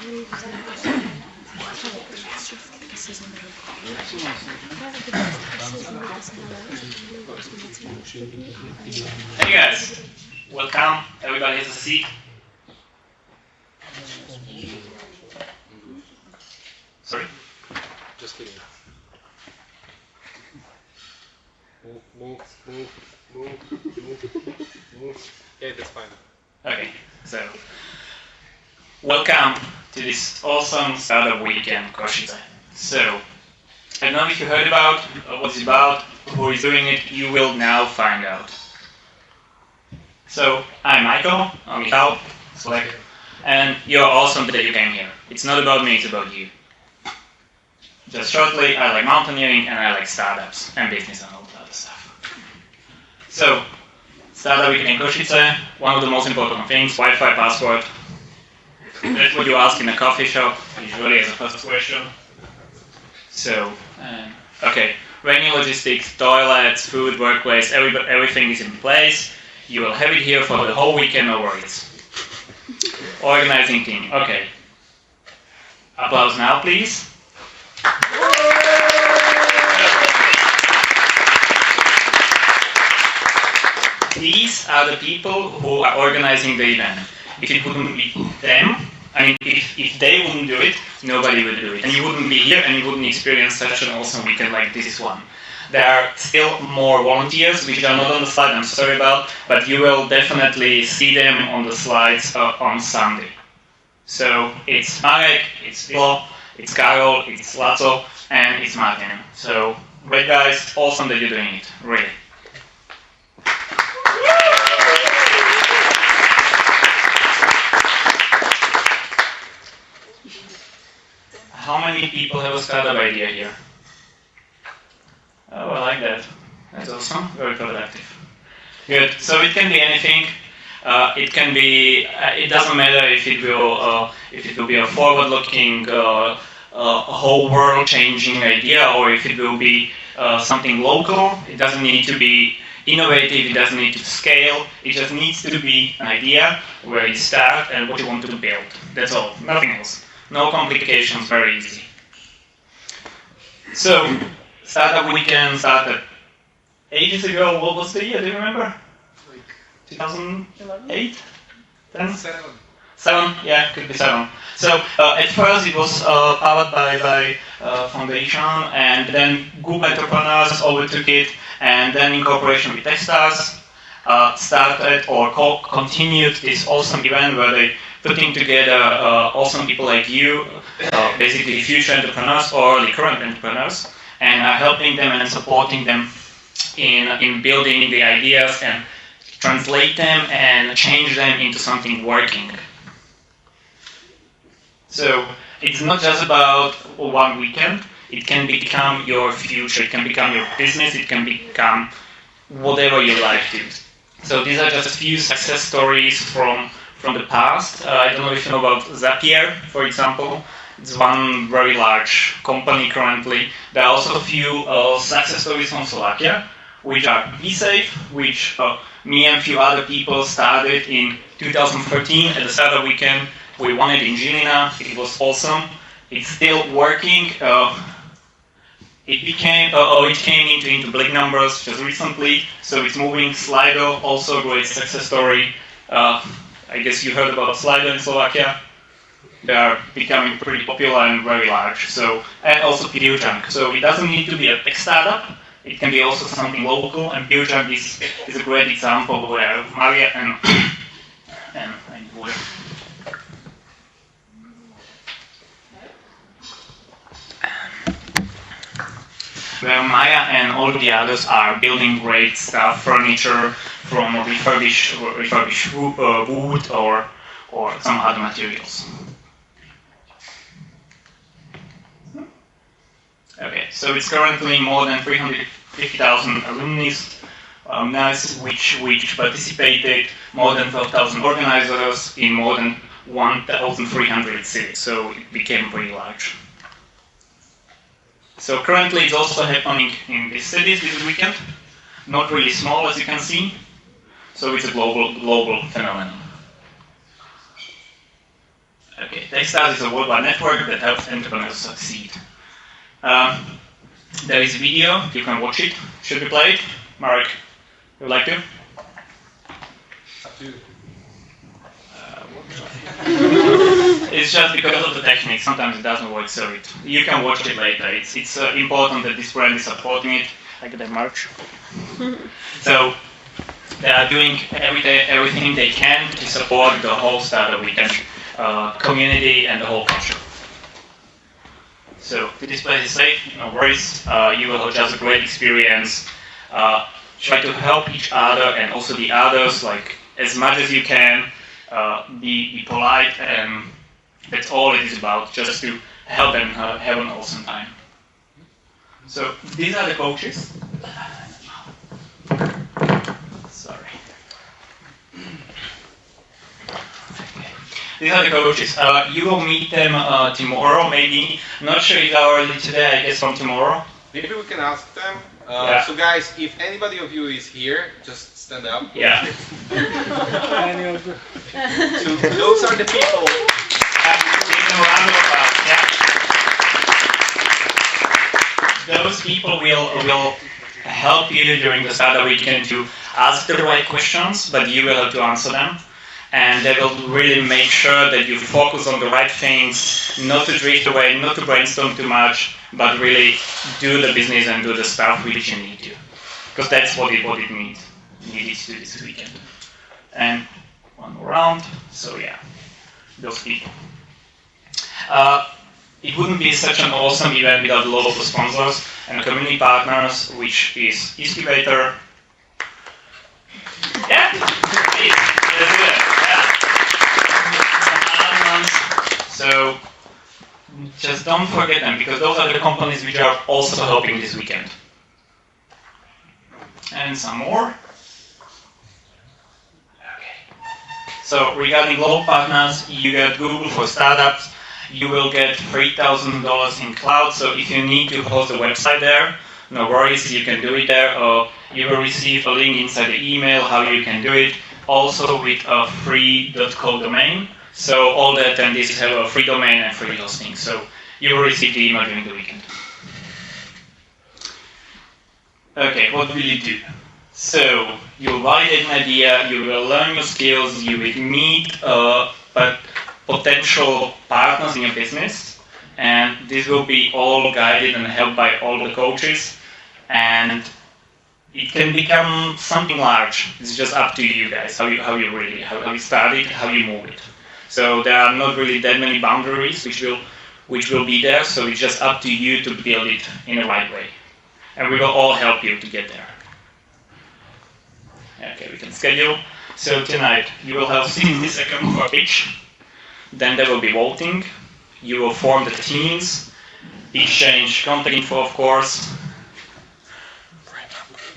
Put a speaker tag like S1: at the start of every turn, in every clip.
S1: Hey guys, welcome. Everybody has a seat. Sorry?
S2: Just kidding. Move. Yeah, that's fine.
S1: Okay, so welcome to this awesome startup weekend, Košice. So, I don't know if you heard about what it's about, who is doing it, you will now find out. So, I'm Michael, I'm Michał, Select, and you're awesome that you came here. It's not about me, it's about you. Just shortly, I like mountaineering and I like startups and business and all that other stuff. So, startup weekend in Košice, one of the most important things, Wi-Fi passport. That's what you ask in a coffee shop, usually as a first question. So, okay, venue logistics, toilets, food, workplace, everything is in place. You will have it here for the whole weekend, no worries. Organizing team, okay. Applause now, please. These are the people who are organizing the event. If it wouldn't be them, if they wouldn't do it, nobody would do it. And you wouldn't be here and you wouldn't experience such an awesome weekend like this one. There are still more volunteers, which are not on the slide, I'm sorry about, but you will definitely see them on the slides on Sunday. So it's Marek, it's Vilo, it's Karol, it's Laco, and it's Martin. So great guys, awesome that you're doing it, really. How many people have a startup idea here? Oh, I like that. That's awesome. Very productive. Good. So it can be anything. It can be. It doesn't matter if it will be a forward-looking, whole world-changing idea, or if it will be something local. It doesn't need to be innovative. It doesn't need to scale. It just needs to be an idea where you start and what you want to build. That's all. Nothing else. No complications, very easy. So, startup weekend started ages ago. What was the year? Do you remember?
S2: Like
S1: 2008? 10?
S2: 7.
S1: 7? Yeah, could be 7. So, at first it was powered by Foundation, and then Google entrepreneurs overtook it, and then in cooperation with Techstars, started or continued this awesome event where they putting together awesome people like you, basically future entrepreneurs or the current entrepreneurs, and helping them and supporting them in building the ideas and translate them and change them into something working. So it's not just about one weekend. It can become your future. It can become your business. It can become whatever you like to. So these are just a few success stories from the past. I don't know if you know about Zapier, for example. It's one very large company currently. There are also a few success stories from Slovakia, which are BeSafe, which me and a few other people started in 2013 at the startup weekend. We won it in Žilina. It was awesome. It's still working. It came into big numbers just recently, so it's moving. Slido, also a great success story. I guess you heard about Slido in Slovakia. They are becoming pretty popular and very large. So, and also PureJunk. So it doesn't need to be a tech startup. It can be also something local. And PureJunk is a great example where Maria and where Maya and all the others are building great stuff, furniture from refurbished wood or some other materials. Okay, so it's currently more than 350,000 alumni, which participated, more than 12,000 organizers in more than 1,300 cities, so it became pretty large. So currently it's also happening in these cities this weekend, not really small as you can see, so it's a global phenomenon. Okay, Techstars is a worldwide network that helps entrepreneurs succeed. There is video, you can watch it. Should we play it? Marek, you would like to?
S2: Dude.
S1: It's just because of the technique. Sometimes it doesn't work, so you can watch it later. It's important that this brand is supporting it. Like that, March. So they are doing everything they can to support the whole Startup Weekend community and the whole culture. So this place is safe, no worries. You will have just a great experience. Try to help each other and also the others, like as much as you can. Be polite, and that's all it is about, just to help them have an awesome time. So these are the coaches. Sorry. Okay. These are the coaches. You will meet them tomorrow, maybe. Not sure if already today, I guess from tomorrow.
S2: Maybe we can ask them.
S1: Yeah.
S2: So guys, if anybody of you is here, just stand up.
S1: Yeah.
S2: So those are the people.
S1: Give them a round of applause. Yeah. Those people will help you during the Startup Weekend to ask the right questions, but you will have to answer them. And they will really make sure that you focus on the right things, not to drift away, not to brainstorm too much, but really do the business and do the stuff which you need to. Because that's what it needs. Needed to do this weekend. And one more round. So yeah, those people. It wouldn't be such an awesome event without local sponsors and community partners, which is Incubator. Yeah, please. Let's do it. Yeah. So just don't forget them, because those are the companies which are also helping this weekend. And some more. So regarding global partners, you get Google for startups. You will get $3,000 in cloud. So if you need to host a website there, no worries, you can do it there. Or you will receive a link inside the email how you can do it. Also with a free .co domain. So all the attendees have a free domain and free hosting. So you will receive the email during the weekend. Okay, what will you do? So you will validate an idea, you will learn your skills, you will meet potential partners in your business, and this will be all guided and helped by all the coaches, and it can become something large. It's just up to you guys, how you start it, how you move it. So there are not really that many boundaries which will be there, so it's just up to you to build it in the right way. And we will all help you to get there. Okay, we can schedule. So tonight you will have 60 seconds for pitch. Then there will be voting. You will form the teams, exchange contact info, of course,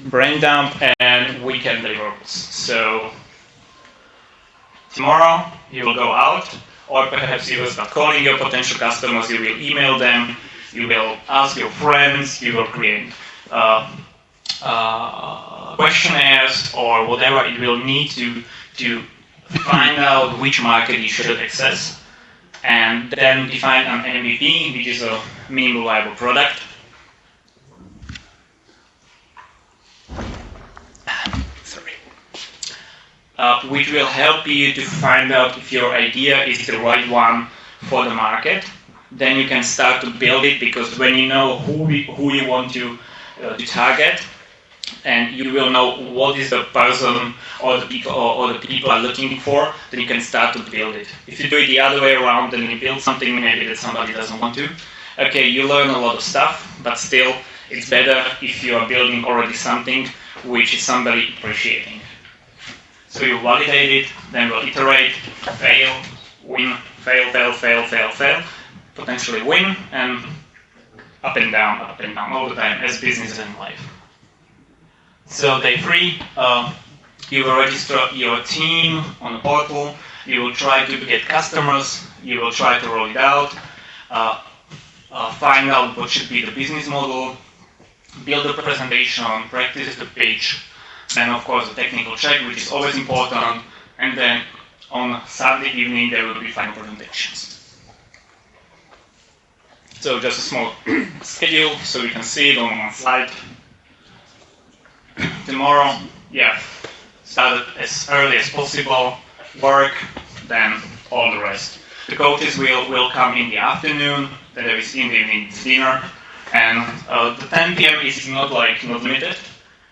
S1: brain dump, and weekend deliverables. So tomorrow you will go out, or perhaps you will start calling your potential customers. You will email them. You will ask your friends. You will create questionnaires or whatever it will need to find out which market you should access, and then define an MVP, which is a minimum viable product. Which will help you to find out if your idea is the right one for the market. Then you can start to build it, because when you know who you want to target, and you will know what is the person or the people are looking for, then you can start to build it. If you do it the other way around, then you build something maybe that somebody doesn't want to. Okay, you learn a lot of stuff, but still, it's better if you are building already something which is somebody appreciating. So you validate it, then we'll iterate, fail, win, fail, potentially win, and up and down all the time, as business and life. So day 3, you will register your team on the portal, you will try to get customers, you will try to roll it out, find out what should be the business model, build a presentation, practice the pitch, then of course the technical check, which is always important, and then on Saturday evening there will be final presentations. So just a small schedule so we can see it on one slide. Tomorrow, yeah, start as early as possible, work, then all the rest. The coaches will come in the afternoon, then there is in the evening dinner, and the 10 p.m. is not limited.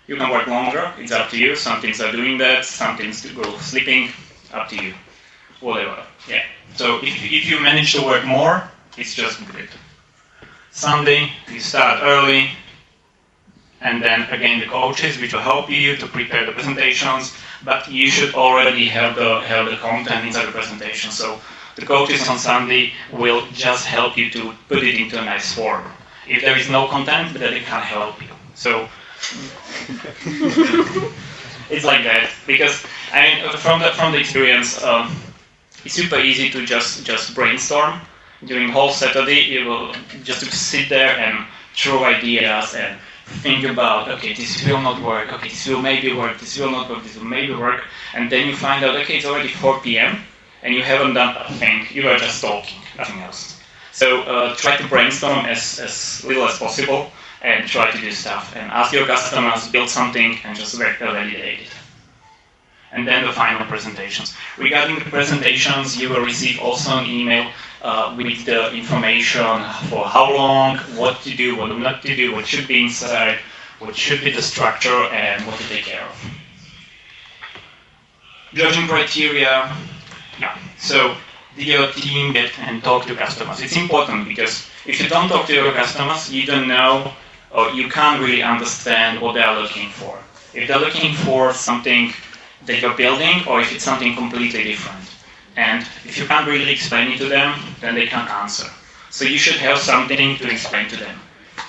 S1: You can work longer, it's up to you. Some teams are doing that, some teams to go sleeping, up to you. Whatever, yeah. So if you manage to work more, it's just good. Sunday, you start early, and then again the coaches which will help you to prepare the presentations, but you should already have the content inside the presentation. So the coaches on Sunday will just help you to put it into a nice form. If there is no content, then they can't help you. So it's like that, because I mean, from the experience, it's super easy to just brainstorm. During whole Saturday, you will just sit there and throw ideas and think about, okay, this will not work, okay, this will maybe work, this will not work, this will maybe work, and then you find out, okay, it's already 4 p.m. and you haven't done a thing, you are just talking, nothing else. So try to brainstorm as little as possible and try to do stuff and ask your customers, build something and just validate it. And then the final presentations. Regarding the presentations, you will receive also an email with the information for how long, what to do, what not to do, what should be inside, what should be the structure, and what to take care of. Judging criteria, yeah. So did your team get and talk to customers? It's important because if you don't talk to your customers, you don't know or you can't really understand what they are looking for. If they're looking for something that you're building, or if it's something completely different. And if you can't really explain it to them, then they can't answer. So you should have something to explain to them.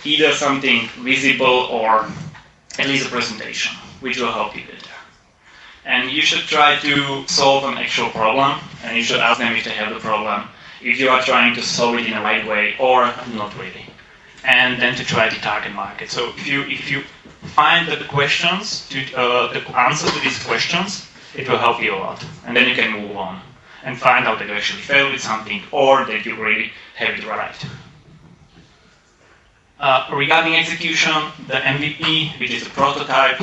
S1: Either something visible or at least a presentation, which will help you get there. And you should try to solve an actual problem, and you should ask them if they have the problem, if you are trying to solve it in the right way or not really. And then to try to target market. So if you find that the questions, the answers to these questions, it will help you a lot. And then you can move on and find out that you actually failed with something or that you really have it right. Regarding execution, the MVP, which is a prototype,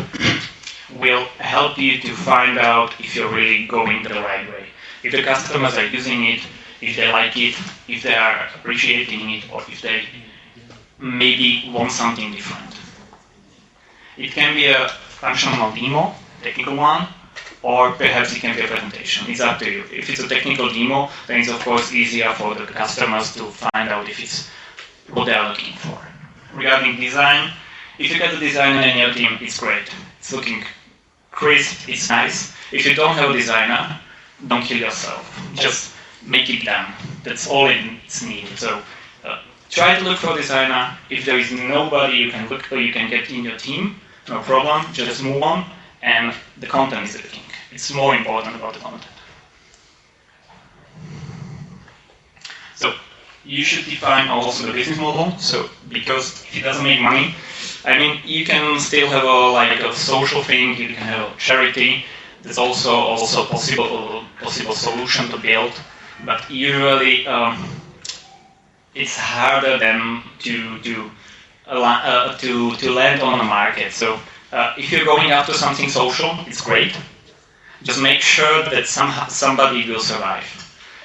S1: will help you to find out if you're really going the right way. If the customers are using it, if they like it, if they are appreciating it, or if they maybe want something different. It can be a functional demo, technical one, or perhaps it can be a presentation. It's up to you. If it's a technical demo, then it's of course easier for the customers to find out if it's what they are looking for. Regarding design, if you get the designer in your team, it's great. It's looking crisp, it's nice. If you don't have a designer, don't kill yourself. Just make it done. That's all it's needed. So try to look for a designer. If there is nobody you can look for, you can get in your team, no problem, just move on, and the content is the king. It's more important about the content. So you should define also the business model. So because if it doesn't make money, I mean, you can still have a social thing. You can have a charity. There's also possible solution to build, but usually it's harder than to land on the market. So if you're going after something social, it's great. Just make sure that somebody will survive.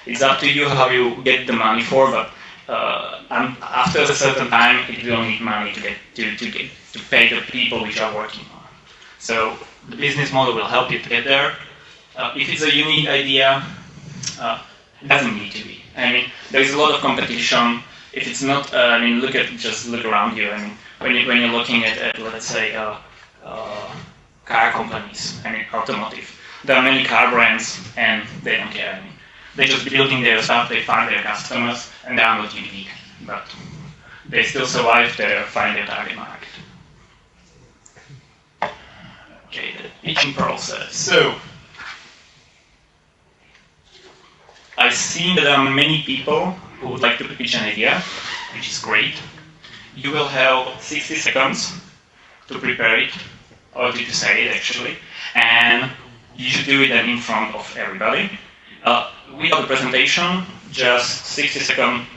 S1: It's up to you how you get the money for, but after a certain time, it will need money to pay the people which are working on. So the business model will help you to get there. If it's a unique idea, it doesn't need to be. I mean, there is a lot of competition. If it's not, just look around you. I mean, when you're looking at let's say, car companies, automotive, there are many car brands, and they don't care. They're just building their stuff, they find their customers, and they are not unique. But they still survive, they find their target market. Okay, the pitching process. So, I've seen that there are many people who would like to pitch an idea, which is great. You will have 60 seconds to prepare it, or to say it actually, and you should do it then in front of everybody. Without the presentation, just 60 seconds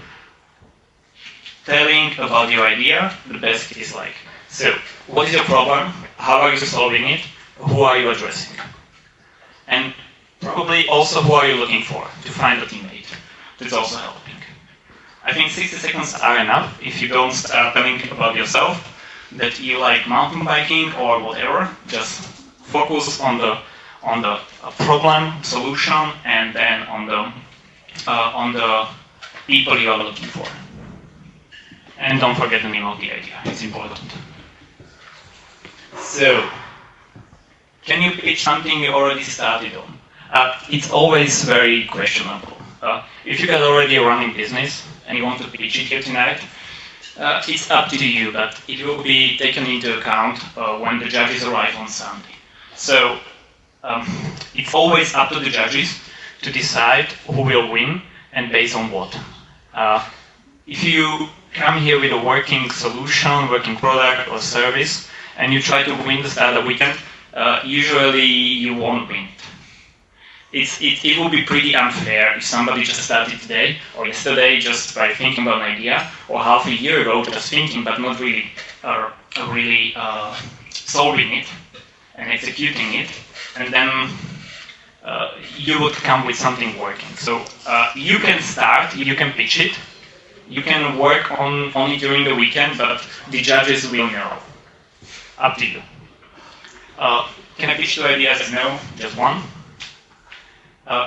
S1: telling about your idea, the best is like, so, what is your problem? How are you solving it? Who are you addressing? And probably also who are you looking for to find a teammate. That's also helping. I think 60 seconds are enough if you don't start telling about yourself that you like mountain biking or whatever. Just focus on the problem, solution, and then on the people you are looking for. And don't forget the name of the idea. It's important. So, can you pitch something you already started on? It's always very questionable. If you got already a running business and you want to pitch it here tonight, it's up to you, but it will be taken into account when the judges arrive on Sunday. So it's always up to the judges to decide who will win and based on what. If you come here with a working solution, working product or service, and you try to win the startup weekend, usually you won't win it. It will be pretty unfair if somebody just started today or yesterday just by thinking about an idea, or half a year ago just thinking but not really solving it and executing it, and then you would come with something working. So you can start, you can pitch it, you can work on it during the weekend, but the judges will know. Up to you. Can I pitch two ideas? No, just one.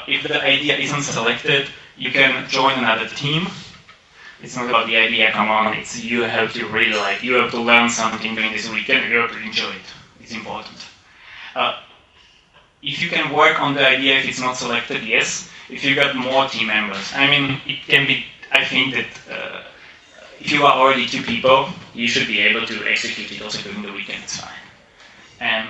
S1: If the idea isn't selected, you can join another team. It's not about the idea, come on, it's you have to really like, you have to learn something during this weekend, you have to enjoy it. It's important. If you can work on the idea if it's not selected, yes. If you got more team members, I mean, it can be, I think that if you are already 2 people, you should be able to execute it also during the weekend, it's fine. And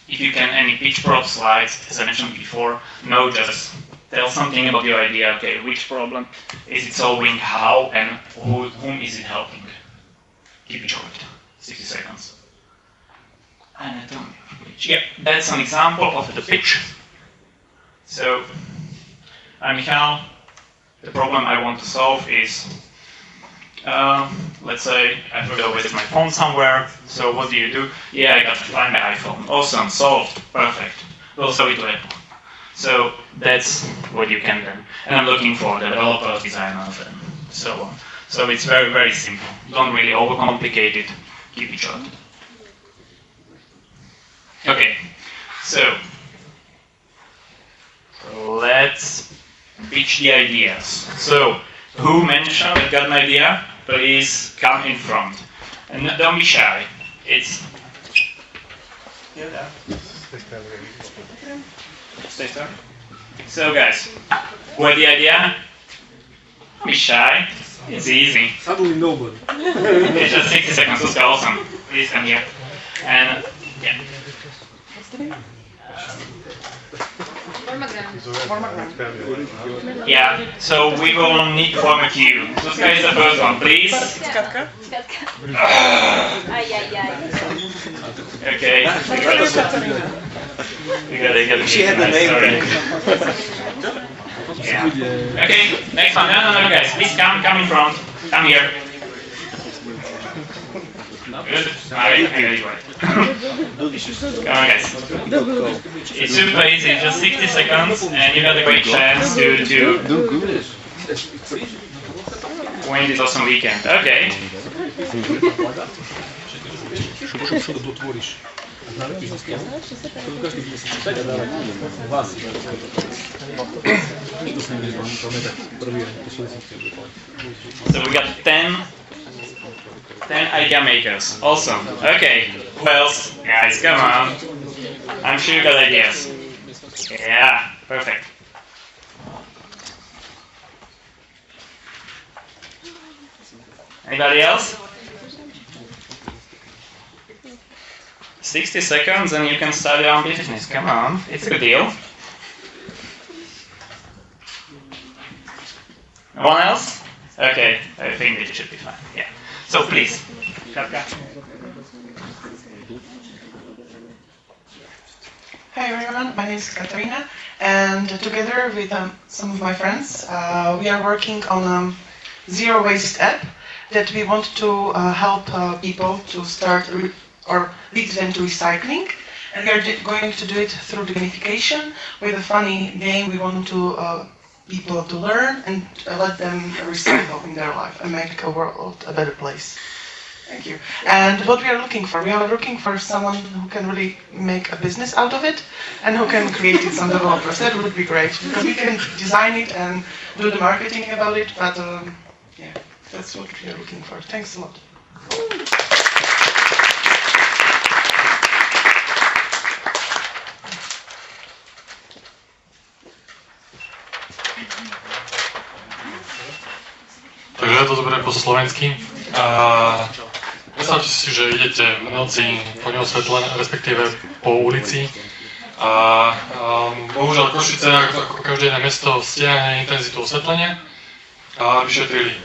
S1: if you can, any pitch prop slides, as I mentioned before, no, just tell something about your idea, okay, which problem is it solving, how, and whom is it helping. Keep it short, 60 seconds. Anatomy of pitch. Yeah, that's an example of the pitch. So, I'm Michal. The problem I want to solve is, let's say I forgot with my phone somewhere. So what do? Yeah, I got to find my iPhone. Awesome, solved, perfect. We'll show it to Apple. So that's what you can then. And I'm looking for developers, designers, and so on. So it's very, very simple. Don't really overcomplicate it. Keep it short. Okay, so let's pitch the ideas. So who mentioned that got an idea? Please come in front. And don't be shy. It's... Stay there. So guys, who had the idea? Don't be shy. It's easy.
S3: Suddenly nobody.
S1: It's just 60 seconds. Let's go. Awesome. Please come here. And yeah. Yeah, so we will need form a queue. This guy is the first one, please. Okay. You gotta she had the name. Yeah. Okay, next one. No, guys. Please come in front. Come here. Good. I got it right. Come on, guys. It's super easy. Just 60 seconds, and you got a great chance to win this awesome weekend. Okay. So we got 10 idea makers. Awesome. Okay. Who else? Guys, come on. I'm sure you got ideas. Yeah, perfect. Anybody else? 60 seconds and you can start your own business. Come on, it's a good deal. No one else? Okay, I think it should be fine. Yeah. So please, Katka.
S4: Hi everyone, my name is Katarina, and together with some of my friends, we are working on a zero waste app that we want to help people to start or lead them to recycling. And we are going to do it through the gamification with a funny game. We want to people to learn and let them recycle in their life and make a world a better place. Thank you. And what we are looking for someone who can really make a business out of it and who can create it, some developers. That would be great because we can design it and do the marketing about it. But yeah, that's what we are looking for. Thanks a lot.
S3: Takže ja to zoberiem po slovensky. Predstavte si, že idete v noci po neosvetlené, respektíve po ulici a bohužiaľ Košice, ako každé iné mesto, stiahne intenzitu osvetlenia a vyšetrili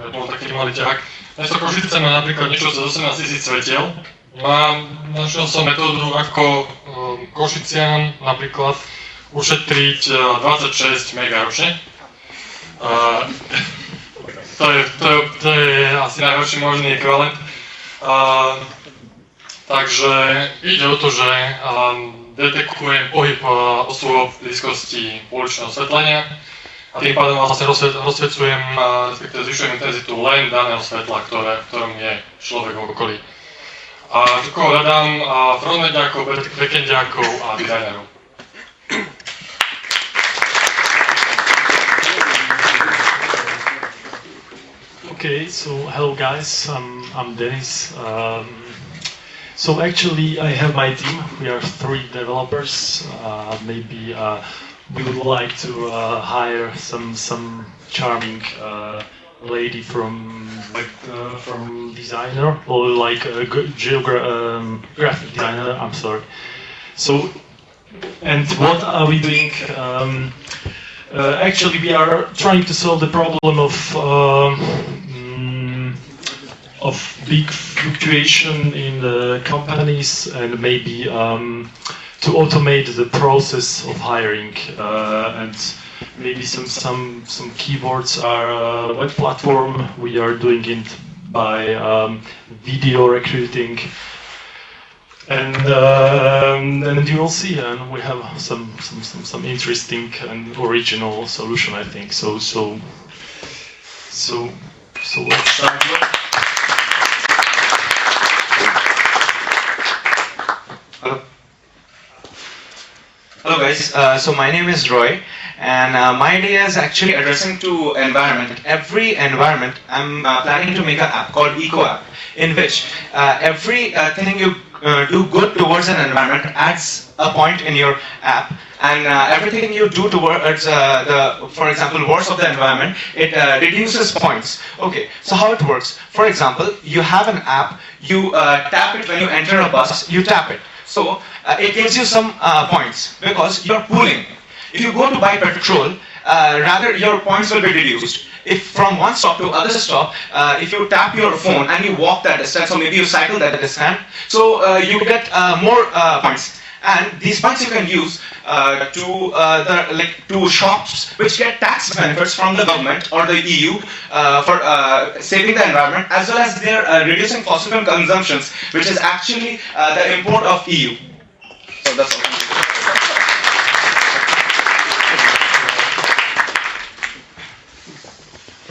S3: bol taký malý ťah. Mesto Košice má napríklad niečo cez 18 000 svetiel. Našiel som metódu, ako Košician napríklad ušetriť 26 mega ročne. To je asi najhorší možný ekvivalent. Takže ide o to, že detekujem pohyb osôb v blízkosti pouličného osvetlenia a tým pádom vlastne rozsvecujem, respektíve zvyšujem intenzitu len daného svetla, v ktorom je človek v okolí. A takého hľadám frontendiakov, backendiakov a dizajnerov.
S5: Okay, so hello guys, I'm Denis. So actually I have my team, we are 3 developers. Maybe we would like to hire some charming lady from designer or like a graphic designer, I'm sorry. So, and what are we doing? Actually, we are trying to solve the problem of big fluctuation in the companies and maybe to automate the process of hiring and maybe some keywords are web platform. We are doing it by video recruiting. And you will see, and we have some interesting and original solution, I think. So let's start.
S6: Hello guys, so my name is Roy and my idea is actually addressing to environment. Every environment, I'm planning to make an app called Eco App in which every thing you do good towards an environment adds a point in your app and everything you do towards for example, worse of the environment, it reduces points. Okay, so how it works? For example, you have an app, you tap it when you enter a bus, you tap it. So it gives you some points because you're pooling. If you go to buy petrol, rather your points will be reduced. If from one stop to other stop, if you tap your phone and you walk that distance, or maybe you cycle that distance, so you get more points. And these points you can use to shops which get tax benefits from the government or the EU for saving the environment, as well as they're reducing fossil fuel consumptions, which is actually the import of EU. So that's all.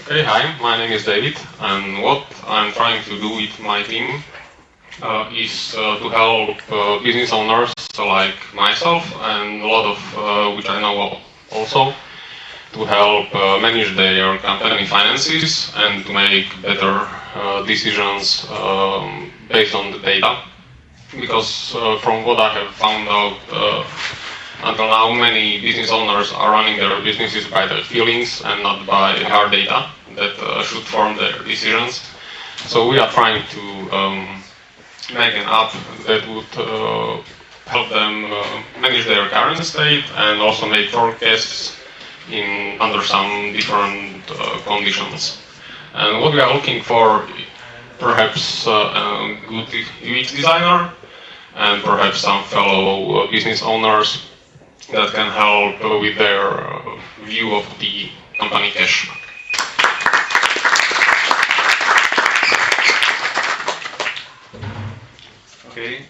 S3: Okay, hi, my name is David, and what I'm trying to do with my team is to help business owners like myself and a lot of which I know also, to help manage their company finances and to make better decisions based on the data. Because from what I have found out until now, many business owners are running their businesses by their feelings and not by hard data that should form their decisions. So we are trying to make an app that would help them manage their current state and also make forecasts under some different conditions. And what we are looking for, perhaps a good UX designer and perhaps some fellow business owners that can help with their view of the company cash.
S6: Okay.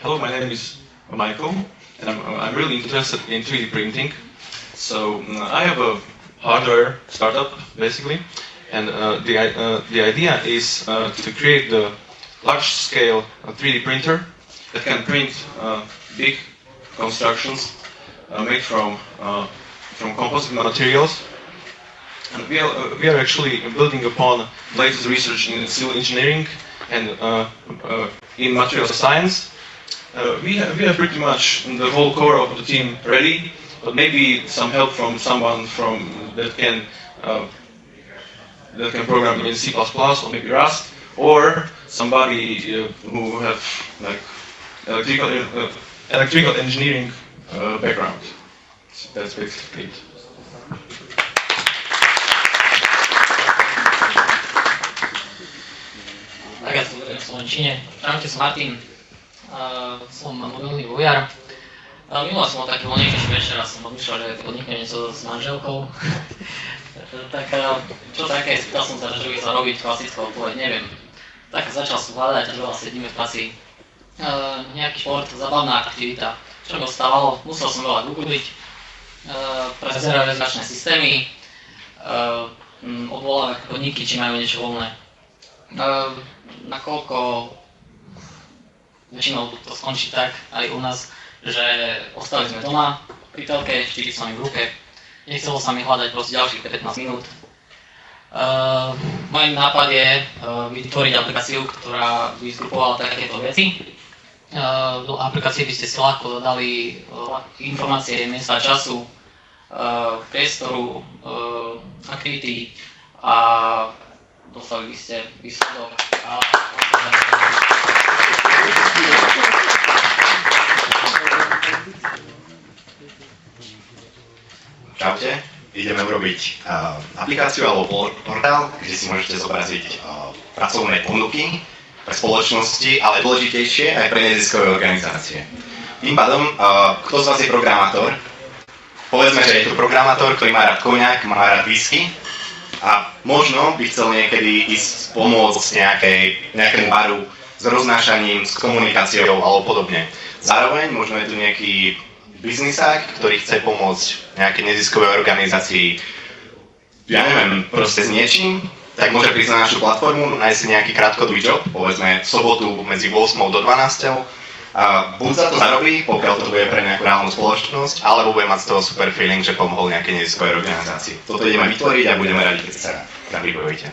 S6: Hello, my name is Michael, and I'm really interested in 3D printing. So I have a hardware startup, basically, and the idea is to create the large-scale 3D printer that can print big constructions made from composite materials. And we are actually building upon latest research in civil engineering and in material science. We have pretty much the whole core of the team ready, but maybe some help from someone that can program in C++ or maybe Rust, or somebody who have like electrical engineering background. That's basically it.
S7: Tak ja som v Slovenčine. Čaute, som Martin. Som mobilný vojar. Minula som mal taký voľnejší večer a som pomýšľal, že podniknem niečo s manželkou. Tak čo také, spýtal som sa, že by sa robiť klasickou odpoveď, neviem. Tak začal som hľadať, že vlastne sedíme v práci. Nejaký šport, zabavná aktivita. Čo mi ostávalo? Musel som veľa googliť. Prezerať rezervačné systémy. Odvolávať podniky, či majú niečo voľné. Nakoľko väčšinou to skončí tak aj u nás, že ostali sme doma, pri telke, 4 sa mi v ruke, nechcelo sa mi hľadať proste ďalších 15 minút. Môj nápad je vytvoriť aplikáciu, ktorá by zgrupovala takéto veci. Do aplikácie by ste si ľahko dodali informácie, miesta, času, priestoru, aktivity a dostali by ste výsledok.
S8: Čaute, ideme urobiť aplikáciu alebo portál, kde si môžete zobraziť pracovné ponuky pre spoločnosti, ale dôležitejšie aj pre neziskové organizácie. Tým pádom, kto z vás je programátor? Povedzme, že je to programátor, ktorý má rád koniak, má rád whisky a možno by chcel niekedy ísť pomôcť nejakému baru s roznášaním, s komunikáciou alebo podobne. Zároveň možno je tu nejaký biznisák, ktorý chce pomôcť nejakej neziskovej organizácii, ja neviem, proste s niečím, tak môže prísť na našu platformu, nájsť si nejaký krátkodobý job, povedzme v sobotu medzi 8 do 12. A buď za to zarobí, pokiaľ to bude pre nejakú reálnu spoločnosť, alebo bude mať z toho super feeling, že pomohol nejakej neziskovej organizácii. Toto ideme vytvoriť a budeme radi, keď sa tam pripojíte.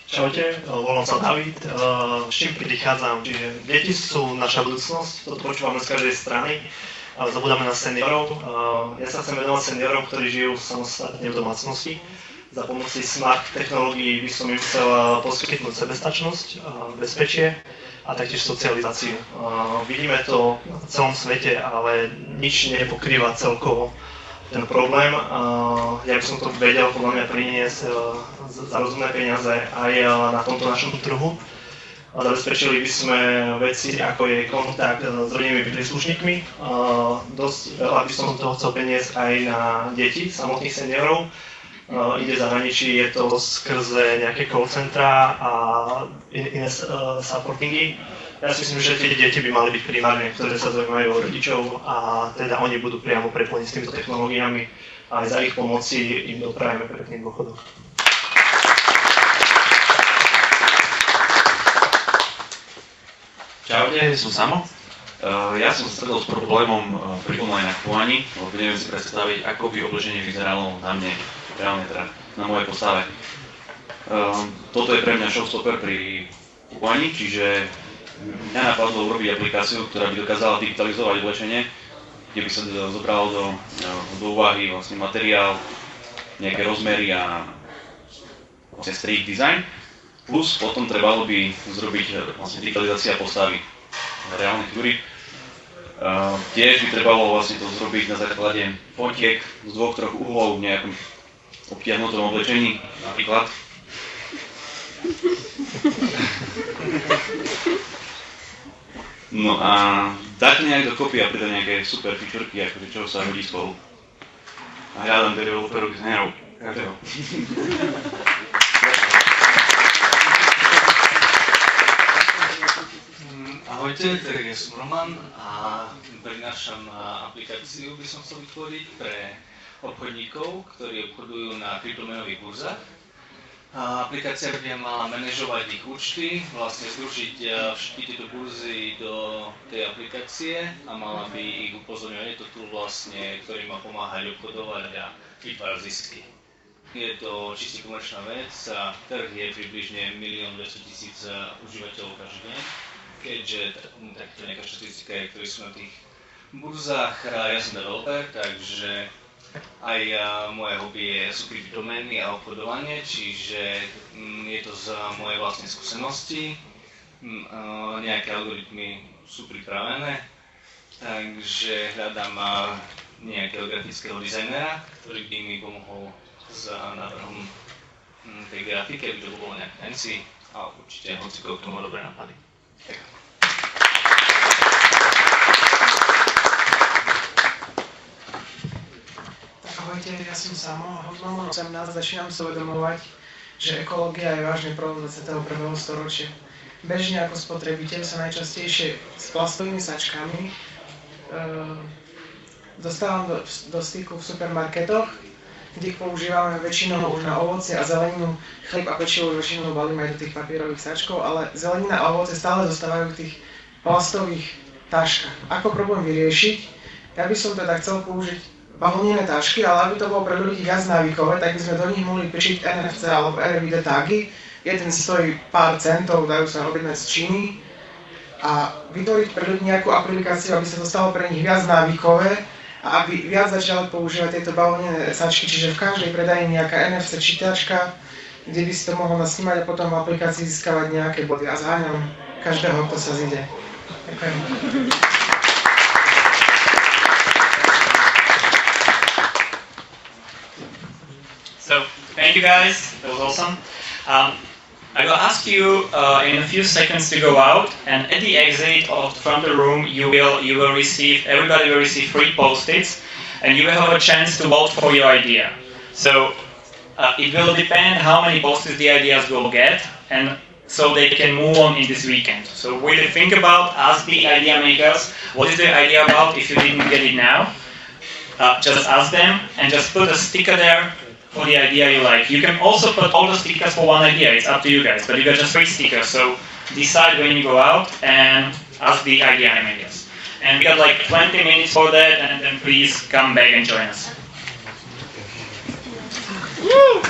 S9: Čaute, volám sa David, s čím prichádzam, čiže deti sú naša budúcnosť, toto počúvame z každej strany, ale zabudáme na seniorov. Ja sa chcem venovať seniorom, ktorí žijú samostatne v domácnosti. Za pomoci smart technológií by som im chcel poskytnúť sebestačnosť, bezpečie a taktiež socializáciu. Vidíme to v celom svete, ale nič nepokrýva celkovo ten problém. Ja by som to vedel podľa mňa priniesť za rozumné peniaze aj na tomto našom trhu. Zabezpečili by sme veci, ako je kontakt s rodinnými príslušníkmi. Dosť veľa by som toho chcel priniesť aj na deti, samotných seniorov. Ide zahraničí, je to skrze nejaké call centra a iné supportingy. Ja si myslím, že tie deti by mali byť primárne, ktoré sa zaujímajú o rodičov a teda oni budú priamo prepojení s týmito technológiami a aj za ich pomoci im doprajeme pekný dôchodok.
S10: Čaute, som Samo. Ja som sa stretol s problémom pri online nakupovaní, lebo neviem si predstaviť, ako by obloženie vyzeralo na mne, reálne teda na mojej postave. Toto je pre mňa showstopper pri kupovaní, čiže mňa napadlo urobiť aplikáciu, ktorá by dokázala digitalizovať oblečenie, kde by sa zobralo do úvahy vlastne materiál, nejaké rozmery a vlastne street design. Plus potom trebalo by zrobiť vlastne digitalizácia postavy reálnej figúry. Tiež by trebalo vlastne to zrobiť na základe fotiek z 2-3 uhlov v nejakom obtiahnutom oblečení, napríklad. No a dať nejak dokopy a pridať nejaké super featurky, akože čo sa hodí spolu. A hľadám developerov, dizajnerov. Každého.
S11: Ahojte, tak ja som Roman a prinášam aplikáciu, by som chcel vytvoriť pre obchodníkov, ktorí obchodujú na kryptomenových burzách. Aplikácia by mala manažovať ich účty, vlastne združiť všetky tieto burzy do tej aplikácie a mala by ich upozorňovať, je to tool vlastne, ktorý má pomáhať obchodovať a vytvárať zisky. Je to čiste komerčná vec a trh je približne 1 200 000 užívateľov každý deň, keďže takto nejaká štatistika je, ktorí sú na tých burzách. Ja som developer, takže aj moje hobby sú kryptomény a obchodovanie, čiže je to z mojej vlastnej skúsenosti. Nejaké algoritmy sú pripravené, takže hľadám nejakého grafického dizajnera, ktorý by mi pomohol s návrhom tej grafiky, aby to bolo nejak fancy a určite hocikoho k tomu dobré nápady.
S4: Ahojte, ja som Samo, mám 18, začínam sa uvedomovať, že ekológia je vážny problém 21. storočia. Bežne ako spotrebiteľ sa najčastejšie s plastovými sačkami dostávam do styku v supermarketoch, kde ich používame väčšinou už na ovocie a zeleninu, chlieb a pečivo väčšinou balíme aj do tých papierových sačkov, ale zelenina a ovocie stále zostávajú v tých plastových taškách. Ako problém vyriešiť? Ja by som teda chcel použiť bavlnené tašky, ale aby to bolo pre ľudí viac návykové, tak by sme do nich mohli prišiť NFC alebo RFID tagy. Jeden stojí pár centov, dajú sa objednať z Číny a vytvoriť pre ľudí nejakú aplikáciu, aby sa to stalo pre nich viac návykové a aby viac začali používať tieto bavlnené sačky, čiže v každej predajni nejaká NFC čítačka, kde by si to mohol nasnímať a potom v aplikácii získavať nejaké body. A zháňam každého, kto sa zíde. Ďakujem.
S1: So, thank you guys, that was awesome. I will ask you in a few seconds to go out, and at the exit from the room, everybody will receive 3 post-its, and you will have a chance to vote for your idea. So, it will depend how many post-its the ideas will get, and so they can move on in this weekend. So really think about, ask the idea makers, what is the idea about if you didn't get it now? Just ask them, and just put a sticker there for the idea you like. You can also put all the stickers for one idea, it's up to you guys, but you got just 3 stickers, so decide when you go out and ask the idea makers. And we got like 20 minutes for that, and then please come back and join us. Woo!